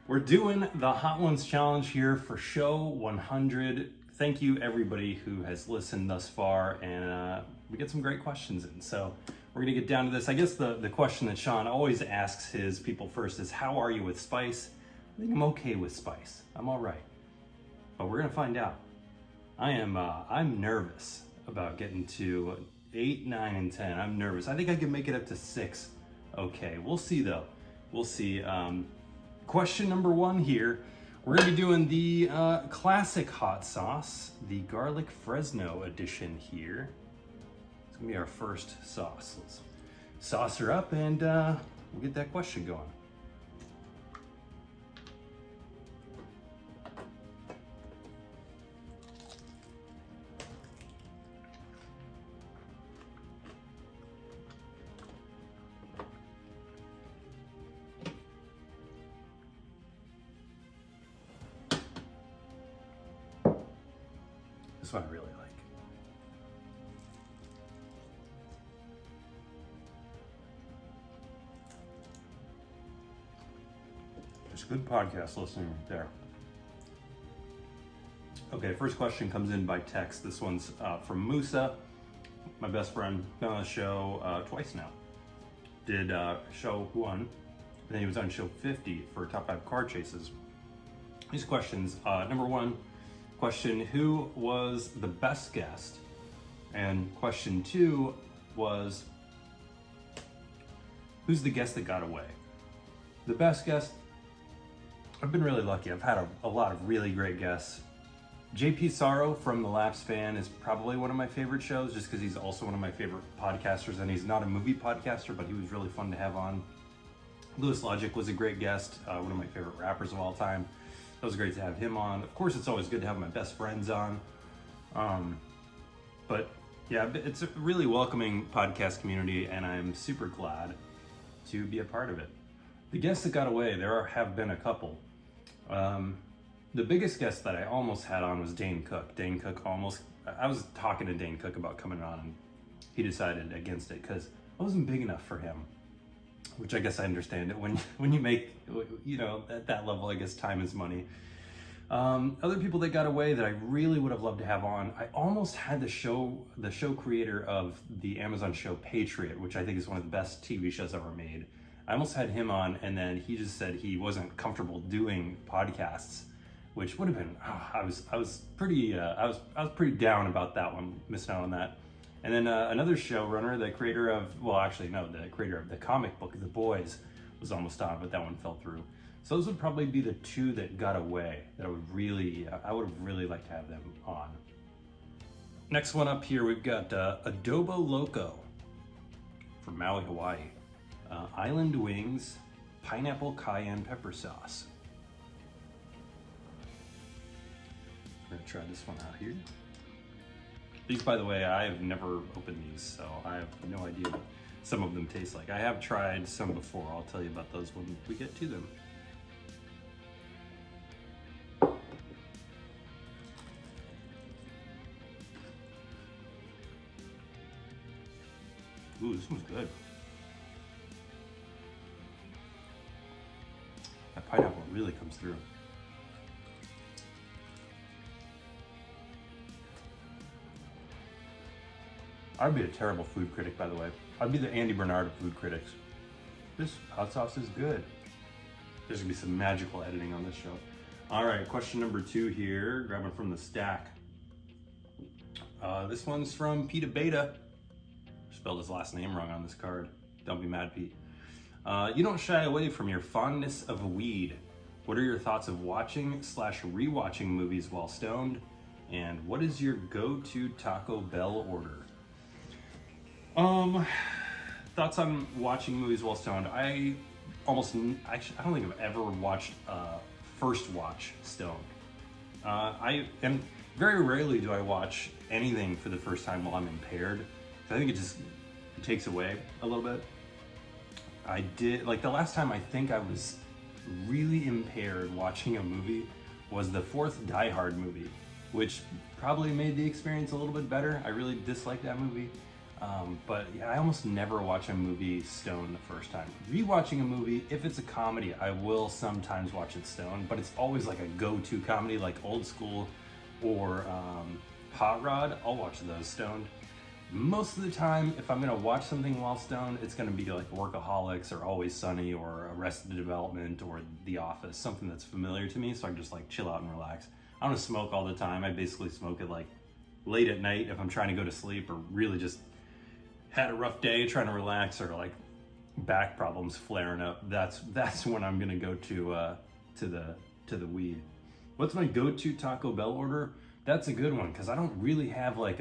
We're doing the Hot Ones Challenge here for show 100. Thank you everybody who has listened thus far, and we get some great questions in. So we're gonna get down to this. I guess the question that Sean always asks his people first is, how are you with spice? I think I'm okay with spice. I'm all right, but we're gonna find out. I'm nervous about getting to 8, 9, and 10. I'm nervous. I think I can make it up to 6. Okay, we'll see though. We'll see. Question number 1 here. We're gonna be doing the classic hot sauce, the garlic Fresno edition here. It's gonna be our first sauce. Let's sauce her up and we'll get that question going. This one I really like. There's good podcast listening right there. Okay, first question comes in by text. This one's from Musa, my best friend. Been on the show twice now. Did show 1, and then he was on show 50 for top 5 car chases. These questions, number 1, question, who was the best guest? And question 2 was, who's the guest that got away? The best guest, I've been really lucky. I've had a lot of really great guests. JP Sorrow from The Laps Fan is probably one of my favorite shows, just because he's also one of my favorite podcasters, and he's not a movie podcaster, but he was really fun to have on. Louis Logic was a great guest, one of my favorite rappers of all time. It was great to have him on. Of course, it's always good to have my best friends on. But yeah, it's a really welcoming podcast community, and I'm super glad to be a part of it. The guests that got away, there have been a couple. The biggest guest that I almost had on was Dane Cook. Dane Cook I was talking to Dane Cook about coming on, and he decided against it because I wasn't big enough for him. Which I guess I understand it when you make, at that level, I guess time is money. Other people that got away that I really would have loved to have on, I almost had the show creator of the Amazon show Patriot, which I think is one of the best TV shows ever made. I almost had him on, and then he just said he wasn't comfortable doing podcasts, which would have been, I was pretty down about that one, missing out on that. And then another showrunner, the creator of the comic book, The Boys, was almost on, but that one fell through. So those would probably be the 2 that got away that I would have really liked to have them on. Next one up here, we've got Adobo Loco from Maui, Hawaii. Island wings, pineapple cayenne pepper sauce. We're gonna try this one out here. These, by the way, I have never opened these, so I have no idea what some of them taste like. I have tried some before. I'll tell you about those when we get to them. Ooh, this one's good. That pineapple really comes through. I'd be a terrible food critic, by the way. I'd be the Andy Bernard of food critics. This hot sauce is good. There's gonna be some magical editing on this show. All right, question number 2 here, grabbing from the stack. This one's from Pete Beta. Spelled his last name wrong on this card. Don't be mad, Pete. You don't shy away from your fondness of weed. What are your thoughts of watching/rewatching movies while stoned? And what is your go-to Taco Bell order? Thoughts on watching movies while stoned. I don't think I've ever watched first watch stoned. And very rarely do I watch anything for the first time while I'm impaired. I think it takes away a little bit. I did, the last time I think I was really impaired watching a movie was the 4th Die Hard movie, which probably made the experience a little bit better. I really disliked that movie. But yeah, I almost never watch a movie stoned the first time. Rewatching a movie, if it's a comedy, I will sometimes watch it stoned, but it's always like a go-to comedy, like Old School or Hot Rod. I'll watch those stoned. Most of the time, if I'm gonna watch something while stoned, it's gonna be like Workaholics or Always Sunny or Arrested Development or The Office, something that's familiar to me, so I can just like chill out and relax. I don't smoke all the time. I basically smoke it like late at night if I'm trying to go to sleep or really just had a rough day trying to relax or like back problems flaring up. That's when I'm gonna go to the weed. What's my go-to Taco Bell order? That's a good one because I don't really have like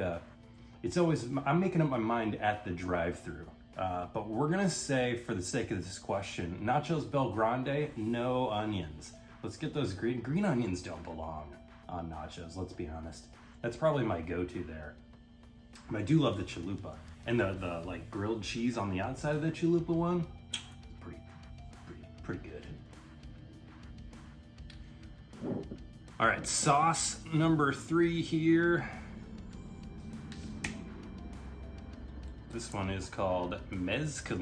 it's always, I'm making up my mind at the drive-thru. But we're gonna say, for the sake of this question, Nachos Bel Grande, no onions. Let's get those green onions don't belong on nachos, let's be honest. That's probably my go-to there. But I do love the chalupa. And the like grilled cheese on the outside of the chalupa one, pretty good. All right, sauce number 3 here. This one is called Mezcal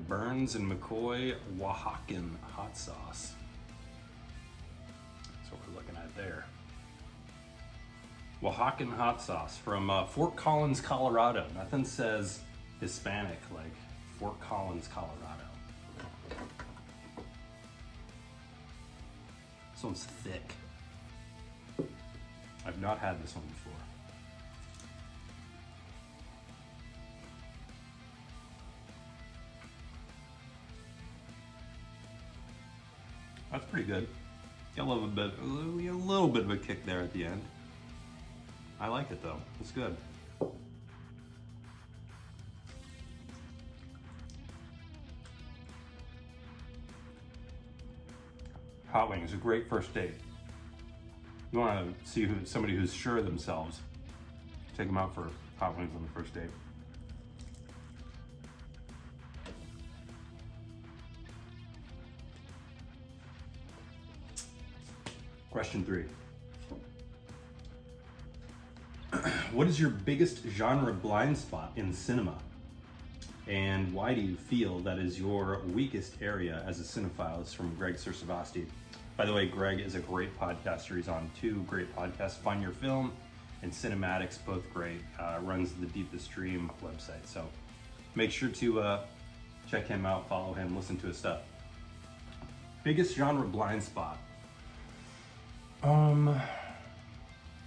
Burns and McCoy Oaxacan hot sauce. That's what we're looking at there. Oaxacan hot sauce from Fort Collins, Colorado. Nothing says Hispanic like Fort Collins, Colorado. This one's thick. I've not had this one before. That's pretty good. Got a little bit of a kick there at the end. I like it though. It's good. Hot wings, a great first date. You want to see somebody who's sure of themselves. Take them out for hot wings on the first date. Question 3. What is your biggest genre blind spot in cinema? And why do you feel that is your weakest area as a cinephile? It's from Greg Sersavasti. By the way, Greg is a great podcaster. He's on 2 great podcasts, Find Your Film and Cinematics, both great. Runs the Deepest Dream website. So make sure to check him out, follow him, listen to his stuff. Biggest genre blind spot.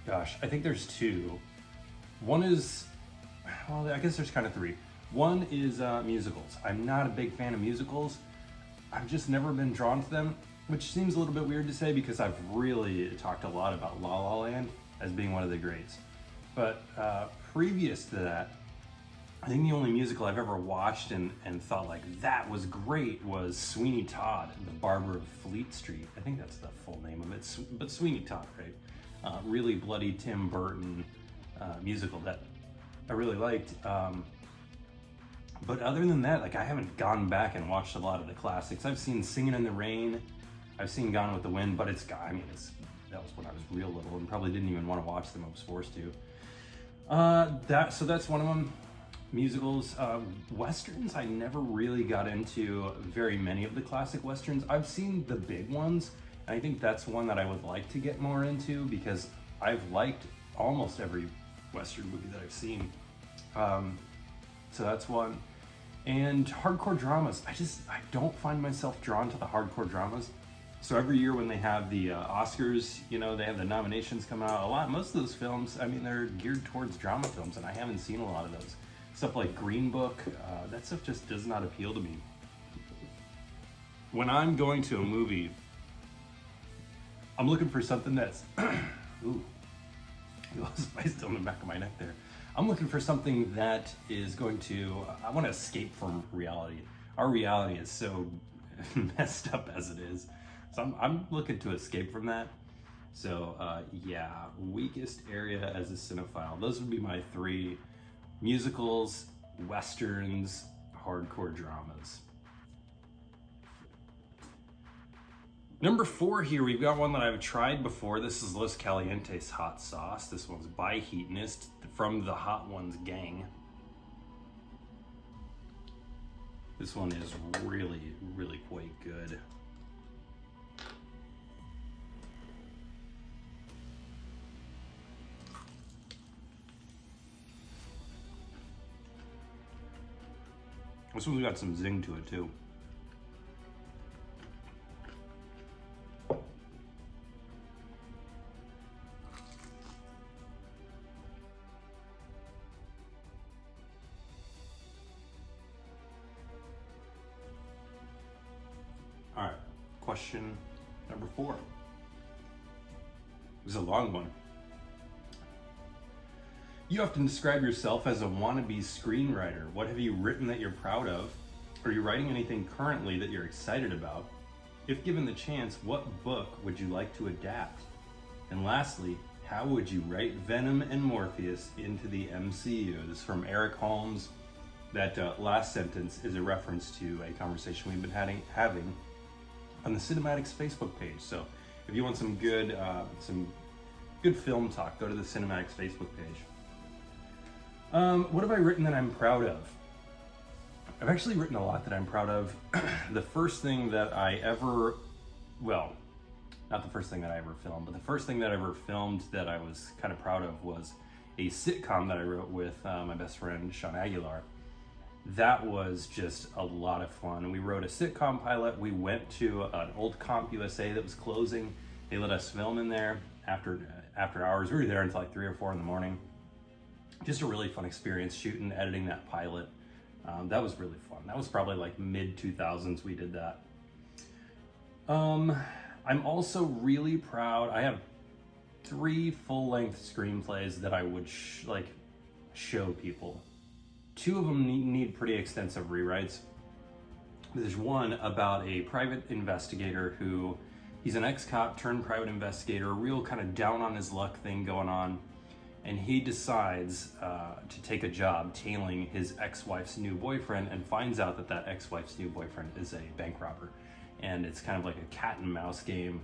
Gosh, I think there's 2. One is, well, I guess there's kind of 3. One is musicals. I'm not a big fan of musicals. I've just never been drawn to them, which seems a little bit weird to say because I've really talked a lot about La La Land as being one of the greats. But previous to that, I think the only musical I've ever watched and thought like that was great was Sweeney Todd, The Barber of Fleet Street. I think that's the full name of it, but Sweeney Todd, right? Really bloody Tim Burton musical that I really liked. But other than that, like I haven't gone back and watched a lot of the classics. I've seen Singing in the Rain, I've seen Gone with the Wind, but that was when I was real little and probably didn't even want to watch them. I was forced to. So that's one of them. Musicals, westerns. I never really got into very many of the classic westerns. I've seen the big ones, and I think that's one that I would like to get more into because I've liked almost every western movie that I've seen. So that's one. And hardcore dramas. I don't find myself drawn to the hardcore dramas. So every year when they have the Oscars, they have the nominations come out. Most of those films, they're geared towards drama films, and I haven't seen a lot of those. Stuff like Green Book, that stuff just does not appeal to me. When I'm going to a movie, I'm looking for something that's, ooh, a little spice down the back of my neck there. I'm looking for something that is going to, I want to escape from reality. Our reality is so messed up as it is. So I'm looking to escape from that. So weakest area as a cinephile. Those would be my 3: musicals, westerns, hardcore dramas. Number 4 here, we've got one that I've tried before. This is Los Calientes hot sauce. This one's by Heatonist from the Hot Ones gang. This one is really, really quite good. This one's got some zing to it too. All right, question number 4. This is a long one. You often describe yourself as a wannabe screenwriter. What have you written that you're proud of? Are you writing anything currently that you're excited about? If given the chance, what book would you like to adapt? And lastly, how would you write Venom and Morpheus into the MCU? This is from Eric Holmes. That last sentence is a reference to a conversation we've been having on the Cinematics Facebook page. So if you want some good film talk, go to the Cinematics Facebook page. What have I written that I'm proud of? I've actually written a lot that I'm proud of. The first thing that I ever, well, not the first thing that I ever filmed, but the first thing that I ever filmed that I was kind of proud of was a sitcom that I wrote with my best friend, Sean Aguilar. That was just a lot of fun. We wrote a sitcom pilot. We went to an old Comp USA that was closing. They let us film in there after hours. We were there until like 3 or 4 in the morning. Just a really fun experience shooting, editing that pilot. That was really fun. That was probably like mid-2000s we did that. I'm also really proud. I have 3 full-length screenplays that I would show people. 2 of them need pretty extensive rewrites. There's one about a private investigator who, he's an ex-cop turned private investigator, a real kind of down on his luck thing going on. And he decides to take a job tailing his ex-wife's new boyfriend, and finds out that that ex-wife's new boyfriend is a bank robber. And it's kind of like a cat and mouse game,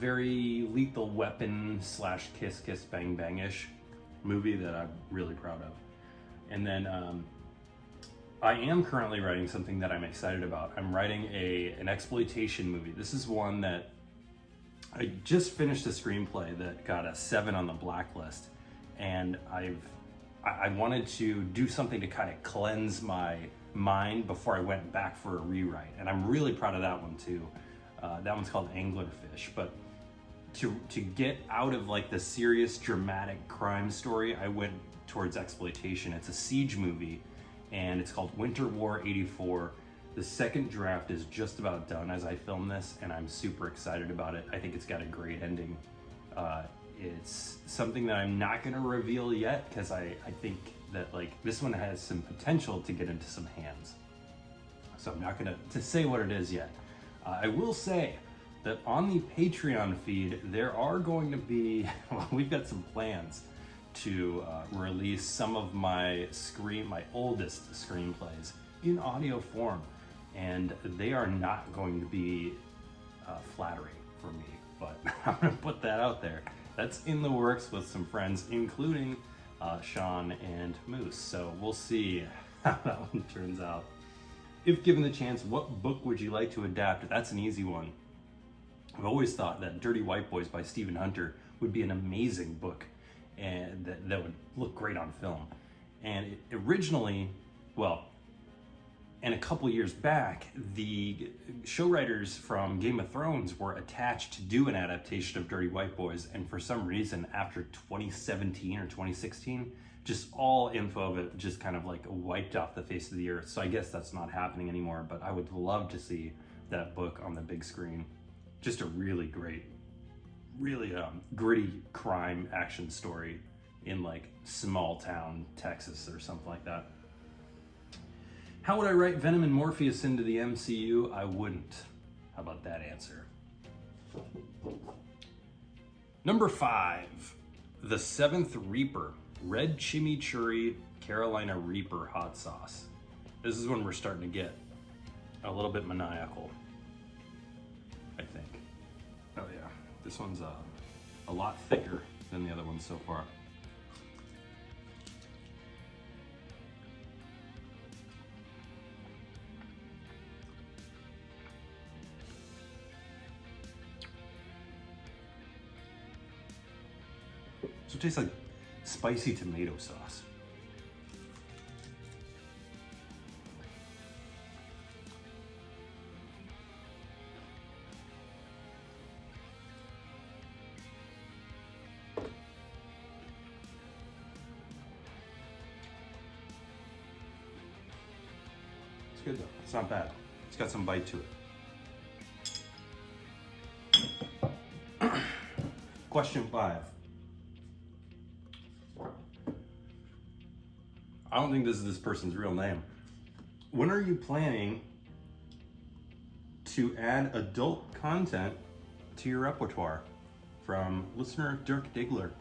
very Lethal Weapon / Kiss Kiss Bang Bang-ish movie that I'm really proud of. And then I am currently writing something that I'm excited about. I'm writing an exploitation movie. This is one that I just finished a screenplay that got a 7 on the blacklist. And I wanted to do something to kind of cleanse my mind before I went back for a rewrite. And I'm really proud of that one too. That one's called Anglerfish. But to get out of like the serious dramatic crime story, I went towards exploitation. It's a siege movie and it's called Winter War 84. The second draft is just about done as I film this, and I'm super excited about it. I think it's got a great ending. It's something that I'm not going to reveal yet because I think that like this one has some potential to get into some hands. So I'm not going to say what it is yet. I will say that on the Patreon feed, there are going to be, well, we've got some plans to release some of my oldest screenplays in audio form. And they are not going to be flattering for me, but I'm going to put that out there. That's in the works with some friends, including Sean and Moose. So we'll see how that one turns out. If given the chance, what book would you like to adapt? That's an easy one. I've always thought that Dirty White Boys by Stephen Hunter would be an amazing book, and that would look great on film. And originally, well, and a couple years back, the show writers from Game of Thrones were attached to do an adaptation of Dirty White Boys, and for some reason, after 2017 or 2016, just all info of it just kind of like wiped off the face of the earth. So I guess that's not happening anymore, but I would love to see that book on the big screen. Just a really great, really gritty crime action story in like small town Texas or something like that. How would I write Venom and Morpheus into the MCU? I wouldn't. How about that answer? Number 5, The Seventh Reaper, Red Chimichurri Carolina Reaper Hot Sauce. This is when we're starting to get a little bit maniacal, I think. Oh yeah, this one's a lot thicker than the other ones so far. So it tastes like spicy tomato sauce. It's good though. It's not bad. It's got some bite to it. Question 5. I don't think this is this person's real name. When are you planning to add adult content to your repertoire? From listener Dirk Digler.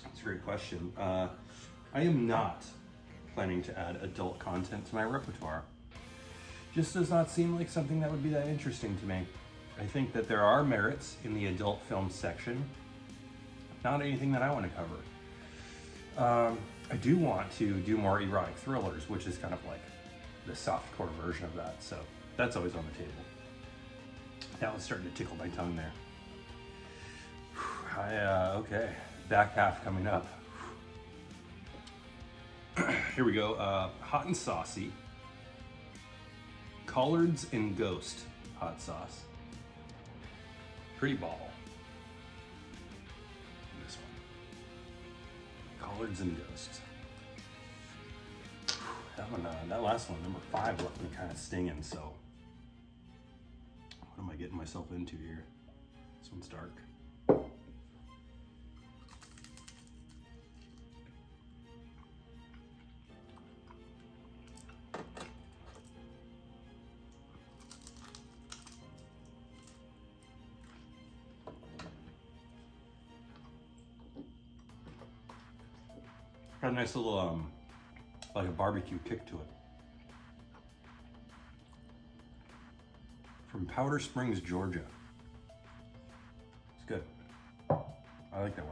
That's a great question. I am not planning to add adult content to my repertoire. Just does not seem like something that would be that interesting to me. I think that there are merits in the adult film section. Not anything that I want to cover. I do want to do more erotic thrillers, which is kind of like the softcore version of that. So that's always on the table. That was starting to tickle my tongue there. Okay, back half coming up. Here we go. Hot and saucy. Collards and Ghost hot sauce. Pretty ball. This one. Collards and Ghost. That one, that last one, number 5, left me kind of stinging. So, what am I getting myself into here? This one's dark. Got a nice little, like a barbecue kick to it. From Powder Springs, Georgia. It's good. I like that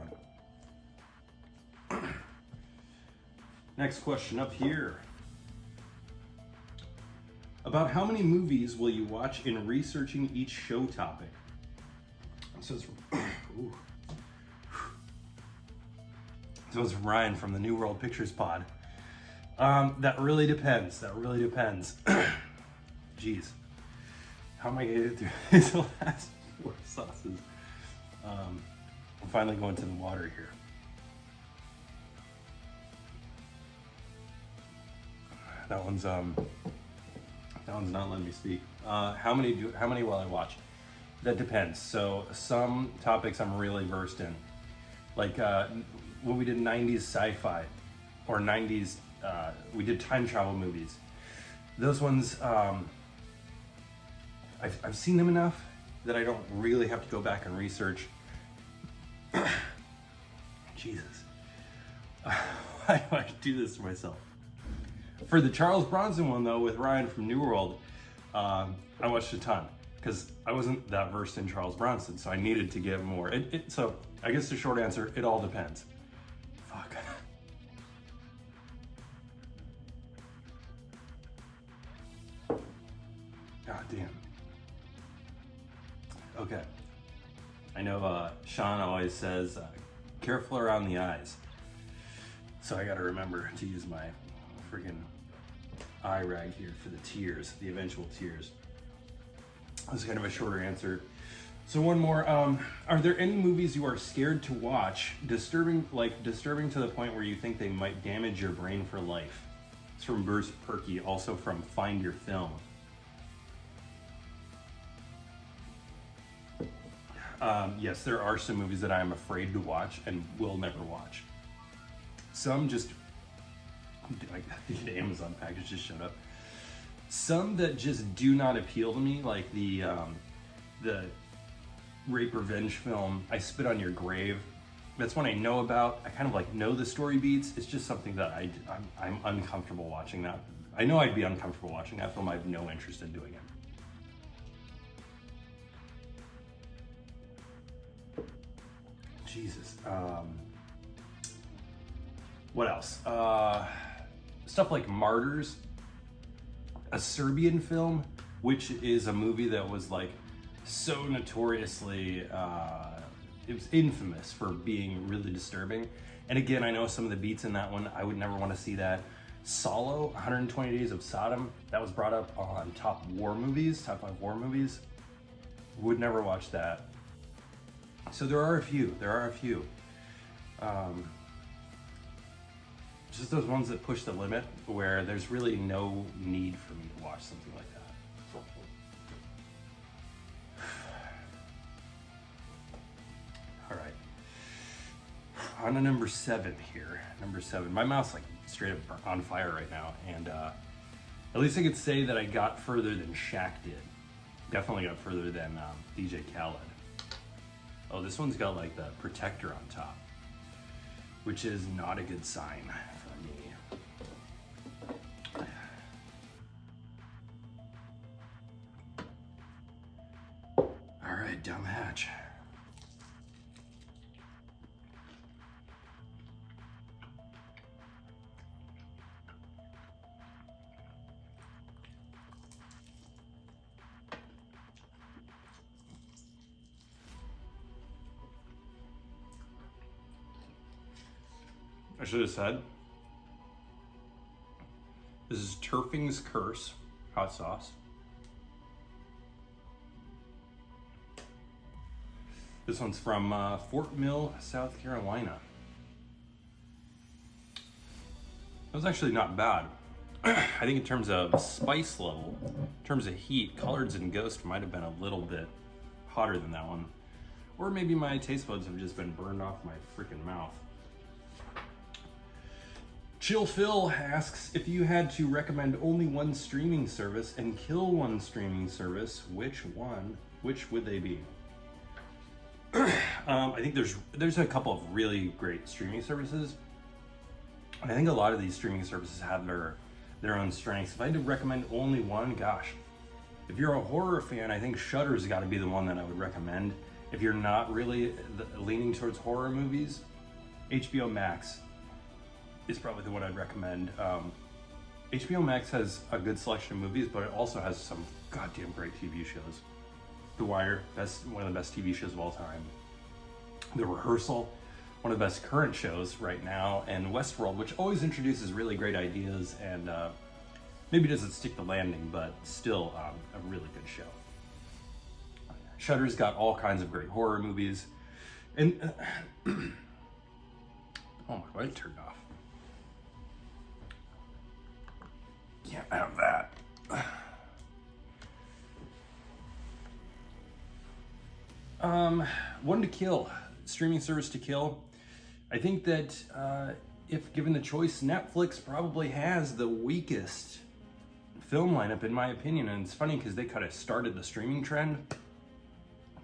one. Next question up here. About how many movies will you watch in researching each show topic? This is ooh. This was from Ryan from the New World Pictures Pod. That really depends. That really depends. Jeez. How am I going to get through these last 4 sauces? I'm finally going to the water here. That one's not letting me speak. How many will I watch? That depends. So some topics I'm really versed in. Like when we did 90s sci-fi or 90s, we did time travel movies. Those ones, I've seen them enough that I don't really have to go back and research. Jesus. Why do I do this to myself? For the Charles Bronson one though, with Ryan from New World, I watched a ton because I wasn't that versed in Charles Bronson, so I needed to get more. So I guess the short answer, it all depends. Fuck. God damn. Okay. I know Sean always says, careful around the eyes. So I gotta remember to use my freaking eye rag here for the tears, the eventual tears. This is kind of a shorter answer. So one more, are there any movies you are scared to watch, disturbing to the point where you think they might damage your brain for life? It's from Bruce Perky, also from Find Your Film. Yes, there are some movies that I am afraid to watch and will never watch. Some just, like the Amazon package just showed up. Some that just do not appeal to me, like the rape revenge film, I Spit on Your Grave. That's one I know about. I kind of like know the story beats. It's just something that I'm uncomfortable watching that. I know I'd be uncomfortable watching that film. I have no interest in doing it. Jesus. What else? Stuff like Martyrs, a Serbian film, which is a movie that was like so notoriously it was infamous for being really disturbing. And again, I know some of the beats in that one, I would never want to see that. Solo, 120 Days of Sodom, that was brought up on top 5 war movies. Would never watch that. So there are a few. Just those ones that push the limit where there's really no need for me to watch something like that. All right. On to number 7 here. Number 7. My mouth's like straight up on fire right now. And at least I could say that I got further than Shaq did. Definitely got further than DJ Khaled. Oh, this one's got like the protector on top, which is not a good sign for me. All right, down the hatch. I should have said, this is Turfing's Curse hot sauce. This one's from Fort Mill, South Carolina. That was actually not bad. I think in terms of spice level, in terms of heat, Collards and Ghost might have been a little bit hotter than that one. Or maybe my taste buds have just been burned off my freaking mouth. Chill Phil asks, if you had to recommend only one streaming service and kill one streaming service, which would they be? I think there's a couple of really great streaming services. I think a lot of these streaming services have their own strengths. If I had to recommend only one, gosh, if you're a horror fan, I think Shudder's got to be the one that I would recommend. If you're not really leaning towards horror movies, HBO Max is probably the one I'd recommend. HBO Max has a good selection of movies, but it also has some goddamn great TV shows. The Wire, one of the best TV shows of all time. The Rehearsal, one of the best current shows right now, and Westworld, which always introduces really great ideas and maybe doesn't stick the landing, but still a really good show. Shudder's got all kinds of great horror movies. And oh, my light turned off. Can't have that. One to kill, streaming service to kill. I think that if given the choice, Netflix probably has the weakest film lineup in my opinion. And it's funny because they kind of started the streaming trend.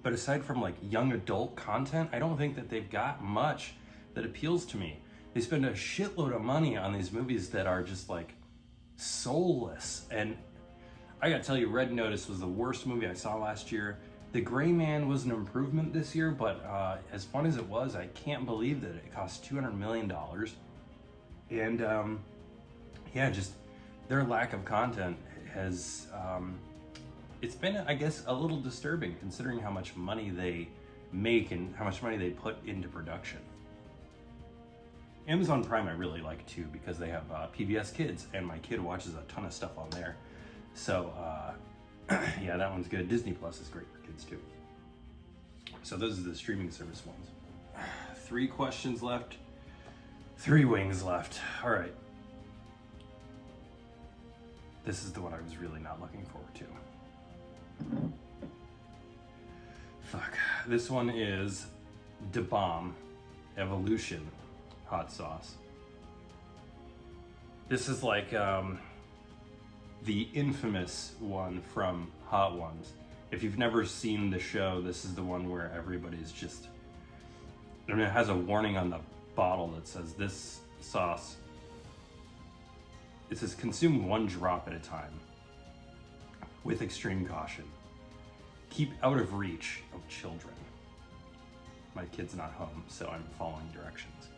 But aside from like young adult content, I don't think that they've got much that appeals to me. They spend a shitload of money on these movies that are just like soulless. And I gotta tell you, Red Notice was the worst movie I saw last year. The Gray Man was an improvement this year, but as fun as it was, I can't believe that it cost $200 million. And yeah, just their lack of content has, it's been, I guess, a little disturbing considering how much money they make and how much money they put into production. Amazon Prime I really like too because they have PBS Kids, and my kid watches a ton of stuff on there. So yeah, that one's good. Disney Plus is great for kids too. So those are the streaming service ones. 3 questions left, 3 wings left. All right. This is the one I was really not looking forward to. Fuck. This one is Da Bomb Evolution hot sauce. This is like the infamous one from Hot Ones. If you've never seen the show, this is the one where everybody's just, I mean, it has a warning on the bottle that says this sauce, it says consume 1 drop at a time with extreme caution. Keep out of reach of children. My kid's not home, so I'm following directions.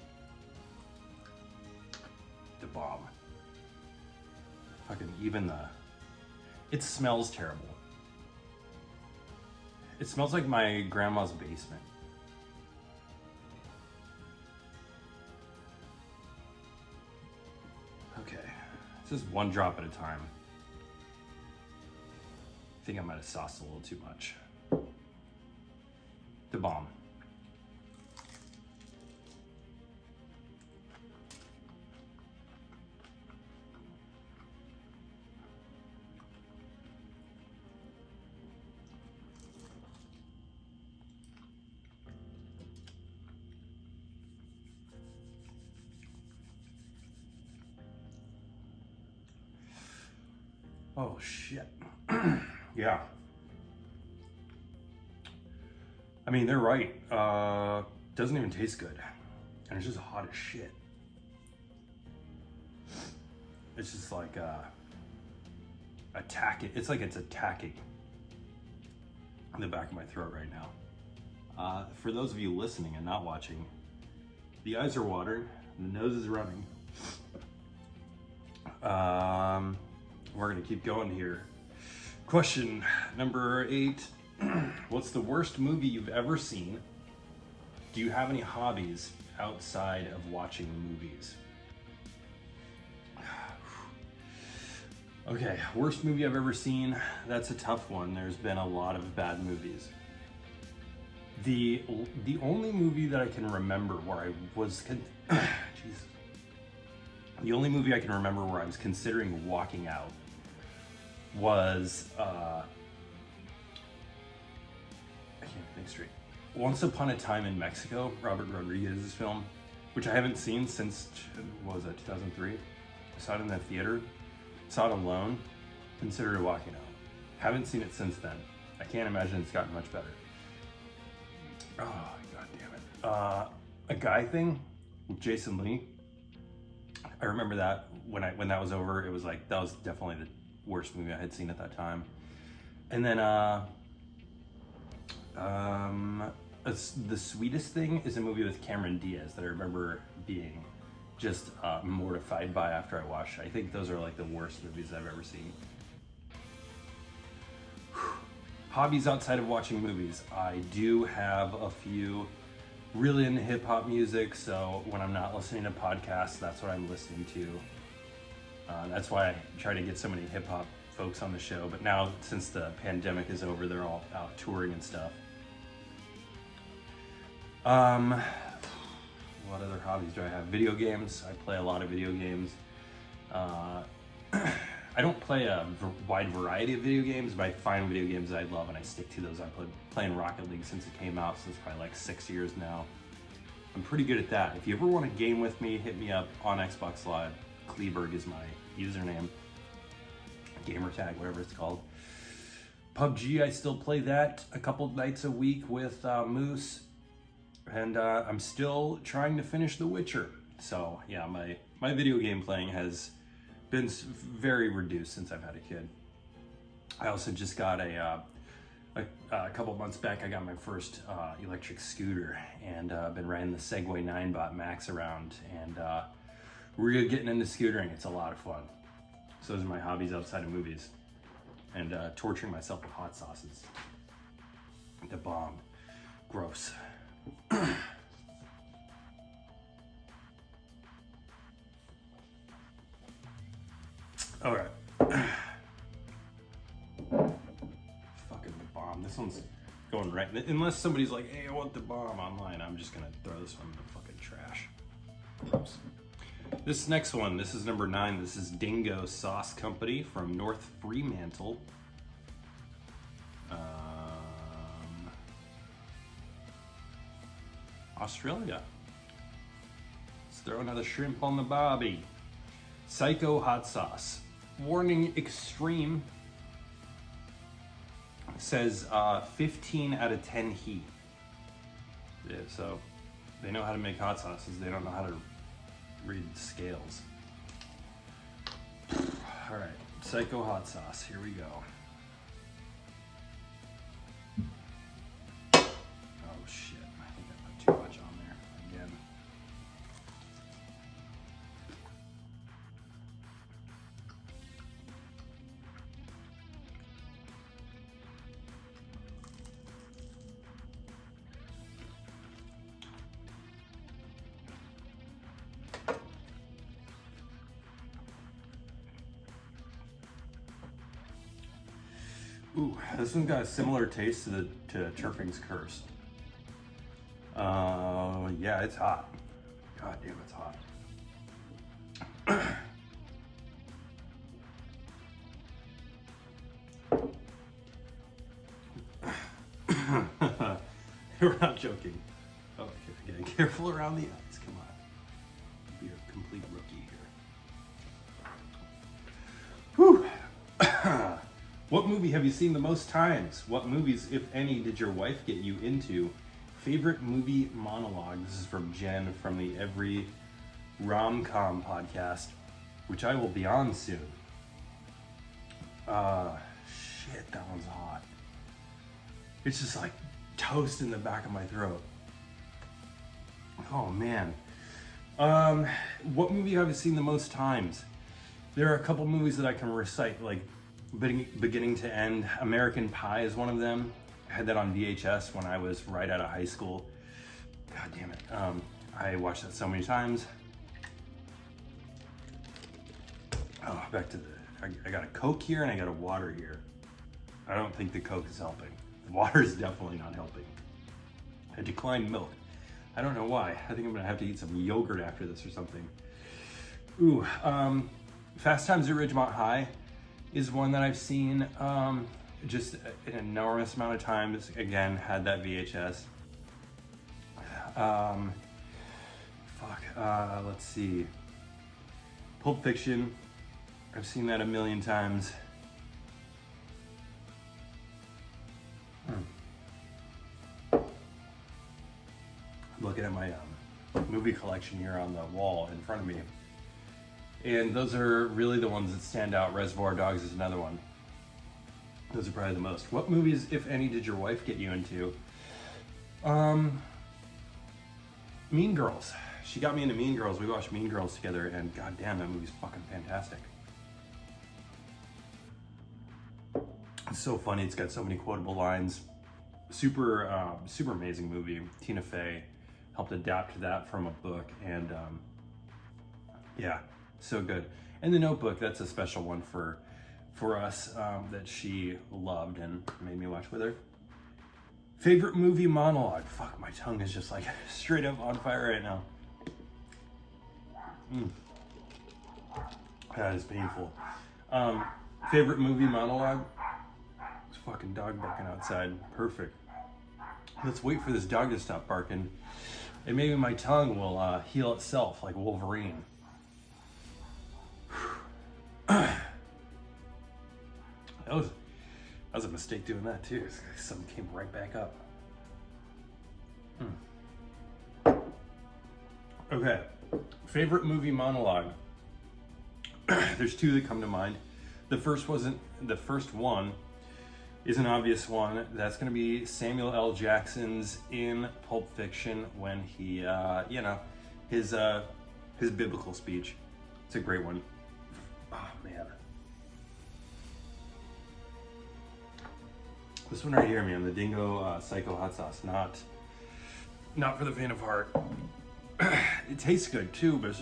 The bomb. Fucking even it smells terrible. It smells like my grandma's basement. Just one drop at a time. I think I might have sauced a little too much. The bomb. Oh shit. Yeah. I mean, they're right. Doesn't even taste good. And it's just hot as shit. It's just like attacking. It's like it's attacking the back of my throat right now. For those of you listening and not watching, the eyes are watering, the nose is running. We're gonna keep going here. Question number 8. What's the worst movie you've ever seen? Do you have any hobbies outside of watching movies? Okay, worst movie I've ever seen. That's a tough one. There's been a lot of bad movies. The only movie that I can remember where I was Jesus. The only movie I can remember where I was considering walking out was I can't think straight. Once Upon a Time in Mexico, Robert Rodriguez's film, which I haven't seen since, what was that, 2003? I saw it in the theater, saw it alone, considered walking out. Haven't seen it since then. I can't imagine it's gotten much better. Oh, god damn it. A Guy Thing with Jason Lee. I remember that when that was over, it was like, that was definitely the worst movie I had seen at that time. And then The Sweetest Thing is a movie with Cameron Diaz that I remember being just mortified by after I watched it. I think those are like the worst movies I've ever seen. Hobbies outside of watching movies. I do have a few. Really into hip hop music, so when I'm not listening to podcasts, that's what I'm listening to. That's why I try to get so many hip hop folks on the show. But now, since the pandemic is over, they're all out touring and stuff. What other hobbies do I have? Video games. I play a lot of video games. I don't play a wide variety of video games, but I find video games that I love and I stick to those. I've been playing Rocket League since it came out, so it's probably like 6 years now. I'm pretty good at that. If you ever want to game with me, hit me up on Xbox Live. Kleberg is my username. Gamer tag, whatever it's called. PUBG, I still play that a couple nights a week with Moose. And I'm still trying to finish The Witcher. So yeah, my video game playing has been very reduced since I've had a kid. I also just got a couple months back, I got my first electric scooter, and I've been riding the Segway 9bot Max around, and we're getting into scootering. It's a lot of fun. So those are my hobbies outside of movies, and torturing myself with hot sauces. The bomb. Gross. All right. Fucking the bomb. This one's going right. Unless somebody's like, hey, I want the bomb online, I'm just gonna throw this one in the fucking trash. Oops. This next one, this is number 9. This is Dingo Sauce Company from North Fremantle. Australia. Let's throw another shrimp on the barbie. Psycho hot sauce. Warning extreme. Says 15 out of 10 heat. Yeah, so they know how to make hot sauces. They don't know how to read scales. All right, Psycho hot sauce. Here we go. Oh shit! I think I put too much on there again. Ooh, this one's got a similar taste to Turfing's Curse. Yeah, it's hot. God damn, it's hot. We're not joking. Oh, again, careful around the eyes. Come on. Be a complete rookie here. Whew. What movie have you seen the most times? What movies, if any, did your wife get you into? Favorite movie monologue. This is from Jen from the Every Rom-Com podcast, which I will be on soon. Shit, that one's hot. It's just like toast in the back of my throat. Oh man. What movie have I seen the most times? There are a couple movies that I can recite, like beginning to end. American Pie is one of them. I had that on VHS when I was right out of high school. God damn it. I watched that so many times. Oh, back to I got a Coke here and I got a water here. I don't think the Coke is helping. The water is definitely not helping. I declined milk. I don't know why. I think I'm gonna have to eat some yogurt after this or something. Ooh, Fast Times at Ridgemont High is one that I've seen just an enormous amount of times. Again, had that VHS. Let's see. Pulp Fiction. I've seen that a million times. Looking at my movie collection here on the wall in front of me. And those are really the ones that stand out. Reservoir Dogs is another one. Those are probably the most. What movies, if any, did your wife get you into? Mean Girls. She got me into Mean Girls. We watched Mean Girls together, and goddamn, that movie's fucking fantastic. It's so funny. It's got so many quotable lines. Super amazing movie. Tina Fey helped adapt that from a book, and yeah, so good. And The Notebook, that's a special one for us that she loved and made me watch with her. Favorite movie monologue. Fuck, my tongue is just like straight up on fire right now. That is painful. Favorite movie monologue. This fucking dog barking outside. Perfect. Let's wait for this dog to stop barking, and maybe my tongue will heal itself like Wolverine. That was a mistake doing that too. Something came right back up. Okay, favorite movie monologue. There's two that come to mind. The first one is an obvious one. That's going to be Samuel L. Jackson's in Pulp Fiction when he, his biblical speech. It's a great one. Oh man. This one right here, man, the Dingo Psycho Hot Sauce, not for the faint of heart. It tastes good too, but it's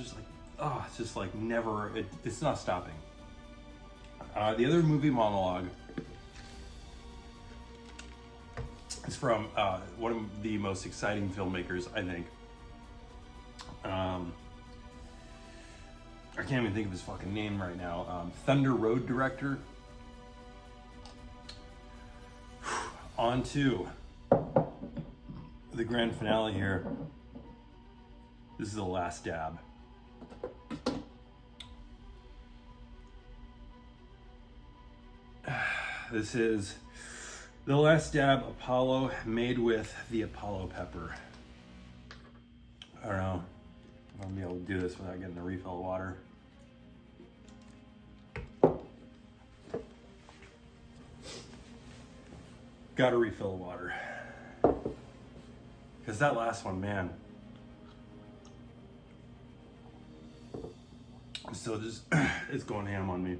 just like never. It's not stopping. The other movie monologue is from one of the most exciting filmmakers, I think. I can't even think of his fucking name right now. Thunder Road director. On to the grand finale here. This is The Last Dab. This is The Last Dab Apollo made with the Apollo pepper. I don't know if I'm gonna be able to do this without getting a refill of water. Got a refill of water. Because that last one, man. So just, it's going ham on me.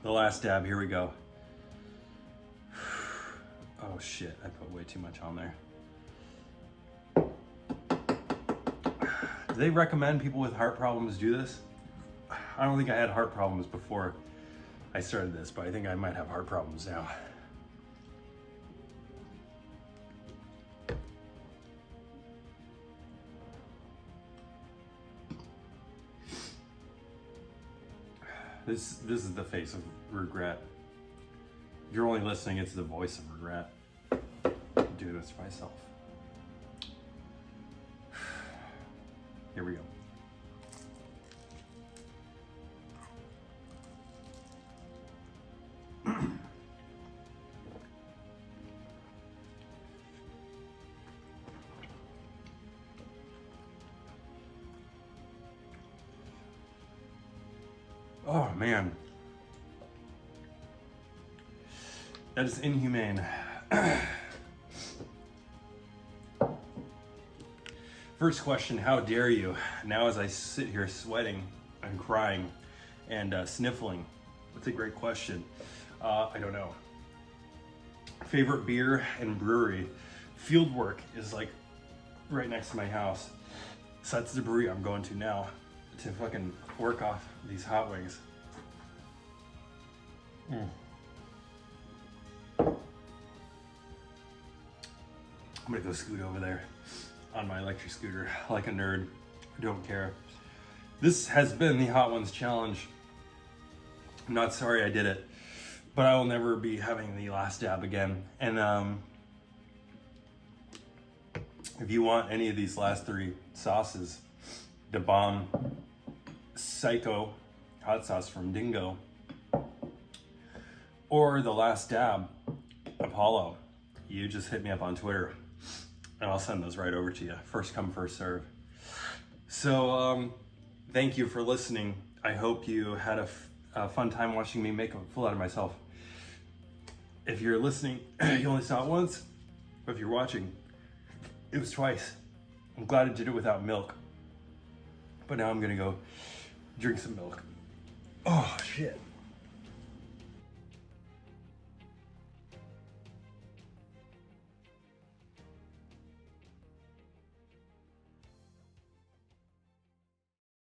The Last Dab, here we go. Oh shit, I put way too much on there. Do they recommend people with heart problems do this? I don't think I had heart problems before I started this, but I think I might have heart problems now. This is the face of regret. If you're only listening, it's the voice of regret. I'm doing this to myself. Here we go. Oh man, that is inhumane. First question, how dare you? Now as I sit here sweating and crying and sniffling, that's a great question. I don't know. Favorite beer and brewery? Fieldwork is like right next to my house. So that's the brewery I'm going to now to fucking work off these hot wings. I'm gonna go scoot over there on my electric scooter like a nerd. Don't care. This has been the Hot Ones Challenge. I'm not sorry I did it, but I will never be having the last dab again. And if you want any of these last three sauces, the bomb Psycho hot sauce from Dingo, or the last dab Apollo, you just hit me up on Twitter and I'll send those right over to you. First come, first serve. So thank you for listening. I hope you had a fun time watching me make a fool out of myself. If you're listening, you only saw it once, but if you're watching, it was twice. I'm glad I did it without milk, but now I'm gonna go drink some milk. Oh shit.